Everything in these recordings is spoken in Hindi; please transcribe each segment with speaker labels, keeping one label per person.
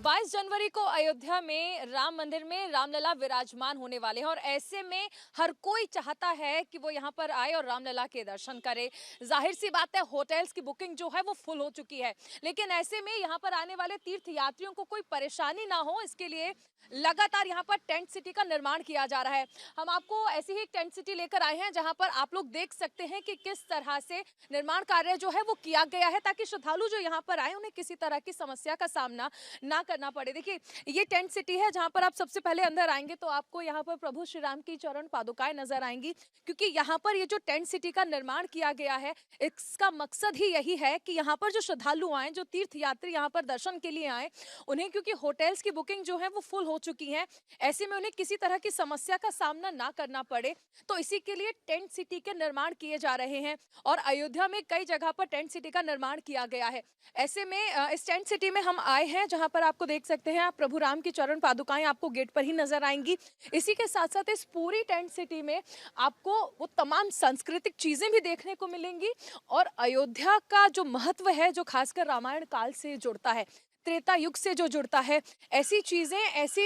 Speaker 1: 22 जनवरी को अयोध्या में राम मंदिर में रामलला विराजमान होने वाले हैं और ऐसे में हर कोई चाहता है कि वो यहाँ पर आए और रामलला के दर्शन करे। जाहिर सी बात है, होटल्स की बुकिंग जो है वो फुल हो चुकी है, लेकिन ऐसे में यहाँ पर आने वाले तीर्थ यात्रियों को कोई परेशानी ना हो, इसके लिए लगातार यहाँ पर टेंट सिटी का निर्माण किया जा रहा है। हम आपको ऐसी ही एक टेंट सिटी लेकर आए हैं जहाँ पर आप लोग देख सकते हैं कि किस तरह से निर्माण कार्य जो है वो किया गया है, ताकि श्रद्धालु जो यहाँ पर आए उन्हें किसी तरह की समस्या का सामना ना करना पड़े। देखिए, ये टेंट सिटी है जहां पर आप सबसे पहले अंदर आएंगे तो आपको यहाँ पर प्रभु श्री राम की चरण पादुकाएं नजर आएंगी, क्योंकि यहाँ पर ये जो टेंट सिटी का निर्माण किया गया है, इसका मकसद ही यही है कि यहाँ पर जो श्रद्धालु आए, जो तीर्थ यात्री यहाँ पर दर्शन के लिए आए, उन्हें क्योंकि होटल्स की बुकिंग जो है वो फुल हो चुकी है, ऐसे में उन्हें किसी तरह की समस्या का सामना ना करना पड़े, तो इसी के लिए टेंट सिटी के निर्माण किए जा रहे हैं। और अयोध्या में कई जगह पर टेंट सिटी का निर्माण किया गया है। ऐसे में इस टेंट सिटी में हम आए हैं जहां पर आपको देख सकते हैं, आप प्रभु राम की चरण पादुकाएं आपको गेट पर ही नजर आएंगी। इसी के साथ साथ इस पूरी टेंट सिटी में आपको वो तमाम सांस्कृतिक चीजें भी देखने को मिलेंगी और अयोध्या का जो महत्व है, जो खासकर रामायण काल से जुड़ता है, त्रेता युग से जो जुड़ता है, ऐसी चीजें, ऐसी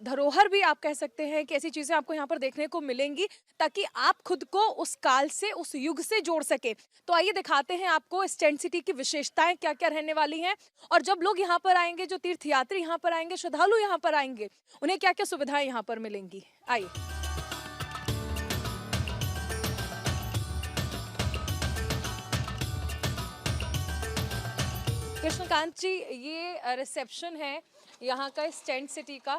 Speaker 1: धरोहर भी आप कह सकते हैं कि ऐसी चीजें आपको यहाँ पर देखने को मिलेंगी, ताकि आप खुद को उस काल से, उस युग से जोड़ सके। तो आइए दिखाते हैं आपको इस टेंट सिटी की विशेषताएं क्या क्या रहने वाली हैं, और जब लोग यहाँ पर आएंगे, जो तीर्थ यात्री यहाँ पर आएंगे, श्रद्धालु यहाँ पर आएंगे, उन्हें क्या क्या सुविधाएं यहाँ पर मिलेंगी। आइए। कृष्णकांत जी, ये रिसेप्शन है यहाँ का इस टेंट सिटी का।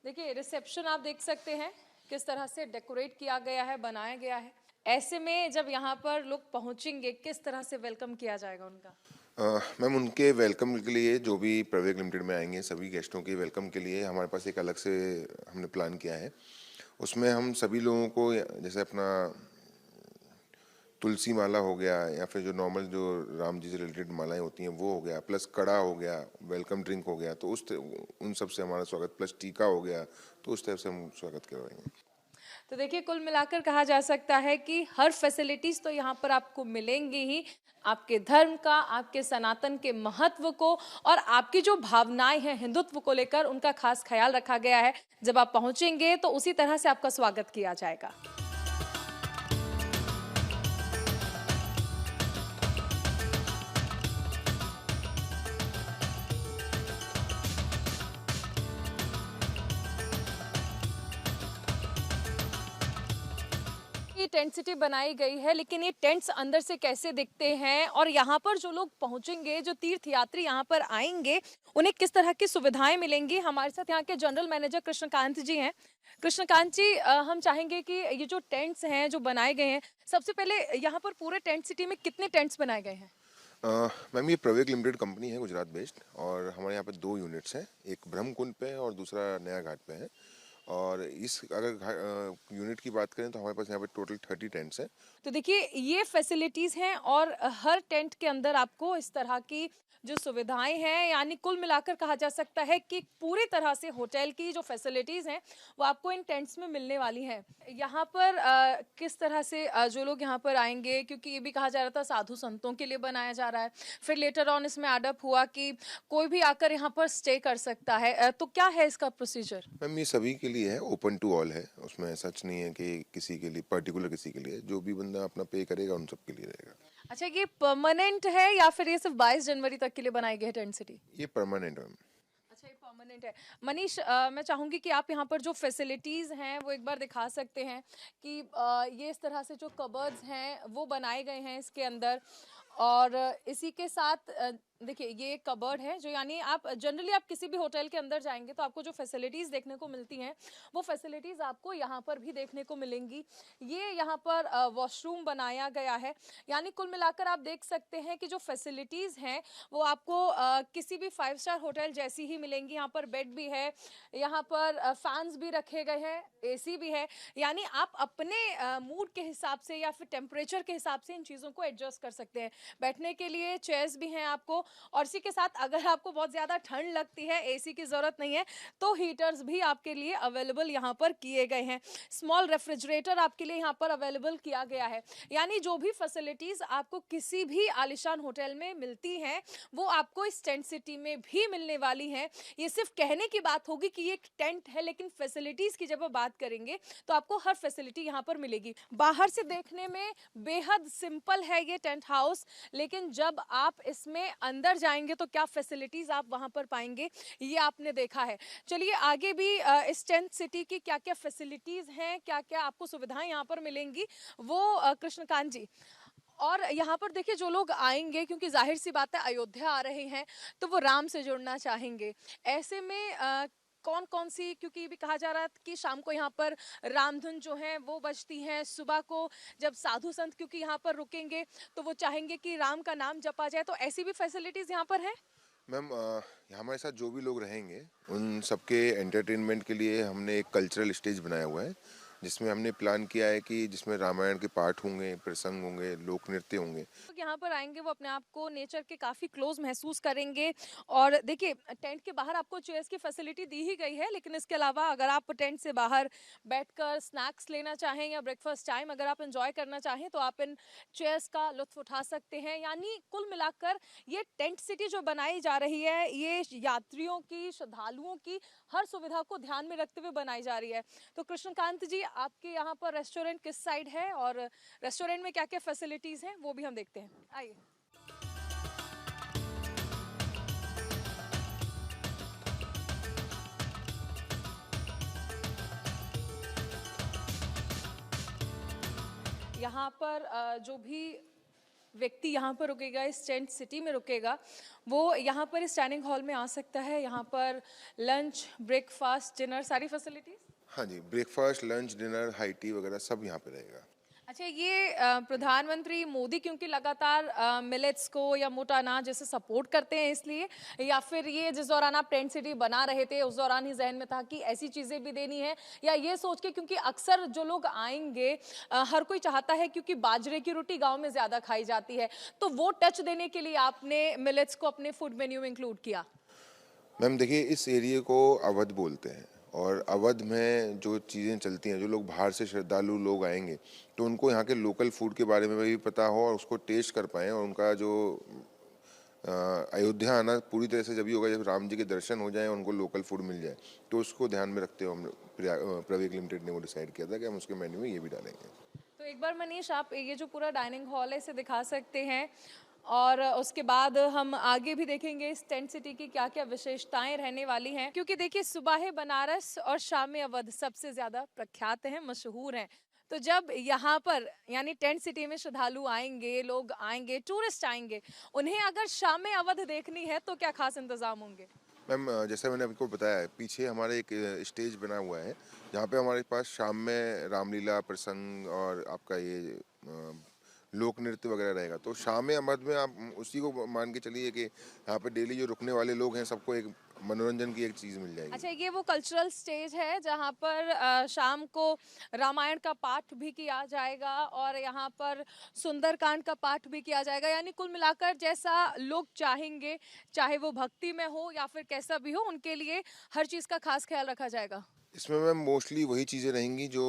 Speaker 1: देखिए, रिसेप्शन आप देख सकते हैं किस तरह से डेकोरेट किया गया है, बनाया गया है। ऐसे में जब यहाँ पर लोग पहुँचेंगे, किस तरह से वेलकम किया जाएगा उनका?
Speaker 2: मैम, उनके वेलकम के लिए जो भी प्रवेग लिमिटेड में आएंगे सभी गेस्टों के वेलकम के लिए हमारे पास एक अलग से हमने प्लान किया है। उसमें हम सभी लोगों को जैसे अपना तुलसी माला हो गया, या फिर जो नॉर्मल जो राम जी से रिलेटेड मालाएं होती हैं वो हो गया, प्लस कड़ा हो गया, वेलकम ड्रिंक हो गया, तो उन सब से हमारा स्वागत, प्लस टीका हो गया, तो उस तरह से हम स्वागत करवाएंगे।
Speaker 1: तो देखिए, कुल मिलाकर कहा जा सकता है कि हर फैसिलिटीज तो यहाँ पर आपको मिलेंगी ही। आपके धर्म का, आपके सनातन के महत्व को और आपकी जो भावनाएं हैं हिंदुत्व को लेकर, उनका खास ख्याल रखा गया है। जब आप पहुंचेंगे तो उसी तरह से आपका स्वागत किया जाएगा। टेंट सिटी बनाई गई है, लेकिन ये टेंट्स अंदर से कैसे दिखते हैं और यहाँ पर जो लोग पहुंचेंगे, जो तीर्थ यात्री यहाँ पर आएंगे, उन्हें किस तरह की सुविधाएं मिलेंगी, हमारे साथ यहाँ के जनरल मैनेजर कृष्णकांत जी हैं। कृष्णकांत जी, हम चाहेंगे कि ये जो टेंट्स हैं जो बनाए गए हैं, सबसे पहले यहाँ पर पूरे टेंट सिटी में कितने टेंट्स बनाए गए हैं?
Speaker 2: मैम, ये प्रवेग लिमिटेड कंपनी है, गुजरात बेस्ड, और हमारे यहाँ पे 2 यूनिट्स हैं, एक ब्रह्मकुंड पे है और दूसरा नया घाट पे है। और इस अगर यूनिट की बात करें तो हमारे पास यहाँ पे टोटल 30 टेंट्स हैं।
Speaker 1: तो देखिए, ये फैसिलिटीज हैं और हर टेंट के अंदर आपको इस तरह की जो सुविधाएं हैं, यानी कुल मिलाकर कहा जा सकता है कि पूरी तरह से होटल की जो फैसिलिटीज हैं वो आपको इन टेंट्स में मिलने वाली हैं। यहाँ पर किस तरह से जो लोग यहाँ पर आएंगे, क्योंकि ये भी कहा जा रहा था साधु संतों के लिए बनाया जा रहा है, फिर लेटर ऑन इसमें एडअप हुआ कि कोई भी आकर यहाँ पर स्टे कर सकता है, तो क्या है इसका प्रोसीजर?
Speaker 2: मैम, ये सभी के लिए है, ओपन टू ऑल है, उसमें सच नहीं है कि किसी के लिए पर्टिकुलर, किसी के लिए, जो भी बंदा अपना पे करेगा उन सब के लिए रहेगा।
Speaker 1: अच्छा, ये परमानेंट है या फिर ये सिर्फ 22 जनवरी तक के लिए बनाई गई है टेंट सिटी?
Speaker 2: ये परमानेंट है।
Speaker 1: अच्छा, ये परमानेंट है। मनीष, मैं चाहूंगी कि आप यहाँ पर जो फैसिलिटीज हैं वो एक बार दिखा सकते हैं कि ये इस तरह से जो कबर्ड्स हैं वो बनाए गए हैं इसके अंदर, और इसी के साथ देखिए, ये कबर्ड है जो, यानी आप जनरली आप किसी भी होटल के अंदर जाएंगे तो आपको जो फैसिलिटीज़ देखने को मिलती हैं वो फैसिलिटीज़ आपको यहाँ पर भी देखने को मिलेंगी। ये यहाँ पर वॉशरूम बनाया गया है, यानी कुल मिलाकर आप देख सकते हैं कि जो फैसिलिटीज़ हैं वो आपको किसी भी 5 स्टार होटल जैसी ही मिलेंगी। यहाँ पर बेड भी है, यहाँ पर फैंस भी रखे गए हैं, AC भी है, यानी आप अपने मूड के हिसाब से या फिर टेम्परेचर के हिसाब से इन चीज़ों को एडजस्ट कर सकते हैं। बैठने के लिए चेयर्स भी हैं आपको, और इसी के साथ अगर आपको बहुत ज़्यादा ठंड लगती है, एसी की ज़रूरत नहीं है, तो हीटर्स भी आपके लिए अवेलेबल यहाँ पर किए गए हैं। स्मॉल रेफ्रिजरेटर आपके लिए यहाँ पर अवेलेबल किया गया है। यानी जो भी फैसिलिटीज़ आपको किसी भी आलिशान होटल में मिलती हैं, वो आपको इस टेंट सिटी में भी मिलने वाली हैं। ये सिर्फ कहने की बात होगी कि ये एक टेंट है, लेकिन फैसिलिटीज़ की जब आप बात करेंगे तो आपको हर फैसिलिटी यहाँ पर मिलेगी। बाहर से देखने में बेहद सिंपल है ये टेंट हाउस, लेकिन जब आप इसमें अंदर जाएंगे तो क्या फैसिलिटीज़ आप वहाँ पर पाएंगे, ये आपने देखा है। चलिए आगे भी इस टेंट सिटी की क्या क्या फैसिलिटीज़ हैं, क्या क्या आपको सुविधाएं यहाँ पर मिलेंगी, वो कृष्णकांत जी। और यहाँ पर देखिए जो लोग आएंगे, क्योंकि जाहिर सी बात है अयोध्या आ रहे हैं, तो वो राम से जुड़ना चाहेंगे। ऐसे में कौन कौन सी, क्योंकि ये भी कहा जा रहा है कि शाम को यहाँ पर रामधुन जो है वो बजती हैं, सुबह को जब साधु संत क्योंकि यहाँ पर रुकेंगे तो वो चाहेंगे कि राम का नाम जपा जाए, तो ऐसी भी फैसिलिटीज़ यहाँ पर हैं।
Speaker 2: मैम, हमारे साथ जो भी लोग रहेंगे उन सबके एंटरटेनमेंट के लिए हमने एक कल्चरल स्टेज बनाया हुआ है, जिसमें हमने प्लान किया है कि जिसमें रामायण के पाठ होंगे, प्रसंग होंगे, लोक नृत्य होंगे।
Speaker 1: लोग यहाँ पर आएंगे वो अपने आप को नेचर के काफ़ी क्लोज महसूस करेंगे। और देखिए टेंट के बाहर आपको चेयर्स की फैसिलिटी दी ही गई है, लेकिन इसके अलावा अगर आप टेंट से बाहर बैठकर स्नैक्स लेना चाहें या ब्रेकफास्ट टाइम अगर आप एंजॉय करना चाहें तो आप इन चेयर्स का लुत्फ उठा सकते हैं। यानी कुल मिलाकर ये टेंट सिटी जो बनाई जा रही है, ये यात्रियों की, श्रद्धालुओं की हर सुविधा को ध्यान में रखते हुए बनाई जा रही है। तो कृष्णकांत जी, आपके यहाँ पर रेस्टोरेंट किस साइड है और रेस्टोरेंट में क्या क्या फैसिलिटीज हैं वो भी हम देखते हैं, आइए। यहाँ पर जो भी व्यक्ति यहाँ पर रुकेगा, इस टेंट सिटी में रुकेगा, वो यहाँ पर इस डाइनिंग हॉल में आ सकता है। यहाँ पर लंच, ब्रेकफास्ट, डिनर सारी फैसिलिटीज।
Speaker 2: हाँ जी, breakfast, lunch, dinner, high tea वगैरह सब यहाँ पे रहेगा।
Speaker 1: अच्छा, ये प्रधानमंत्री मोदी क्योंकि लगातार मिलेट्स को या मोटा अनाज जैसे सपोर्ट करते हैं इसलिए, या फिर ये जिस दौरान आप टेंट सिटी बना रहे थे उस दौरान ही जहन में था कि ऐसी चीज़ें भी देनी है, या ये सोच के क्योंकि अक्सर जो लोग आएंगे हर कोई चाहता है क्योंकि बाजरे की रोटी गाँव में ज़्यादा खाई जाती है, तो वो टच देने के लिए आपने मिलेट्स को अपने फूड मेन्यू में इंक्लूड किया।
Speaker 2: मैम देखिए, इस एरिया को अवध बोलते हैं और अवध में जो चीज़ें चलती हैं, जो लोग बाहर से श्रद्धालु लोग आएंगे तो उनको यहाँ के लोकल फूड के बारे में भी पता हो और उसको टेस्ट कर पाएँ, और उनका जो अयोध्या आना पूरी तरह से जब ही होगा जब राम जी के दर्शन हो जाएं और उनको लोकल फूड मिल जाए, तो उसको ध्यान में रखते हुए हम प्रवेग लिमिटेड ने वो डिसाइड किया था कि हम उसके मेन्यू में ये भी डालेंगे।
Speaker 1: तो एक बार मनीष, आप ये जो पूरा डाइनिंग हॉल है इसे दिखा सकते हैं, और उसके बाद हम आगे भी देखेंगे इस टेंट सिटी की क्या क्या विशेषताएं रहने वाली हैं, क्योंकि देखिए सुबह बनारस और शाम अवध सबसे ज्यादा प्रख्यात हैं, मशहूर हैं। तो जब यहाँ पर यानी टेंट सिटी में श्रद्धालु आएंगे, लोग आएंगे, टूरिस्ट आएंगे, उन्हें अगर शाम अवध देखनी है तो क्या खास इंतजाम होंगे?
Speaker 2: मैम, जैसे मैंने आपको बताया है, पीछे हमारे एक स्टेज बना हुआ है जहाँ पे हमारे पास शाम में रामलीला प्रसंग और आपका ये लोक नृत्य वगैरह रहेगा। तो शाम अवध में आप उसी को मान के चलिए कि यहाँ पे डेली जो रुकने वाले लोग हैं सबको एक मनोरंजन की एक चीज़ मिल जाएगी।
Speaker 1: अच्छा, ये वो कल्चरल स्टेज है जहाँ पर शाम को रामायण का पाठ भी किया जाएगा और यहाँ पर सुंदरकांड का पाठ भी किया जाएगा। यानी कुल मिलाकर जैसा लोग चाहेंगे, चाहे वो भक्ति में हो या फिर कैसा भी हो, उनके लिए हर चीज़ का खास ख्याल रखा जाएगा।
Speaker 2: इसमें मैम मोस्टली वही चीज़ें रहेंगी जो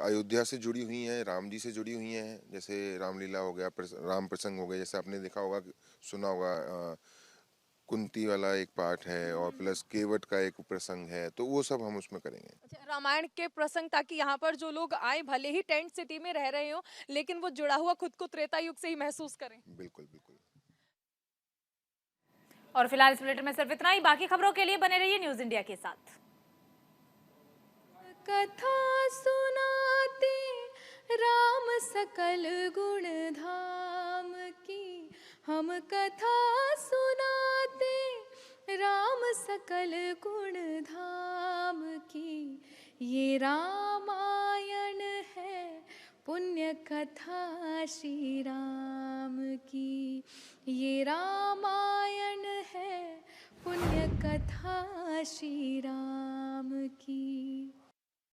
Speaker 2: अयोध्या से जुड़ी हुई हैं, राम जी से जुड़ी हुई हैं, जैसे रामलीला हो गया, राम प्रसंग हो गया, जैसे आपने देखा होगा, सुना होगा, कुंती वाला एक पाठ है और प्लस केवट का एक प्रसंग है, तो वो सब हम उसमें करेंगे।
Speaker 1: अच्छा, रामायण के प्रसंग, ताकि यहाँ पर जो लोग आए भले ही टेंट सिटी में रह रहे हो लेकिन वो जुड़ा हुआ खुद को त्रेता युग से ही महसूस करें।
Speaker 2: बिल्कुल बिल्कुल।
Speaker 3: और फिलहाल इस बुलेटिन में सिर्फ इतना ही। बाकी खबरों के लिए बने रहिए न्यूज इंडिया के साथ।
Speaker 1: कथा सुनाते राम सकल गुण धाम की, हम कथा सुनाते राम सकल गुण धाम की, ये रामायण है पुण्य कथा श्री राम की, ये रामायण है पुण्य कथा श्री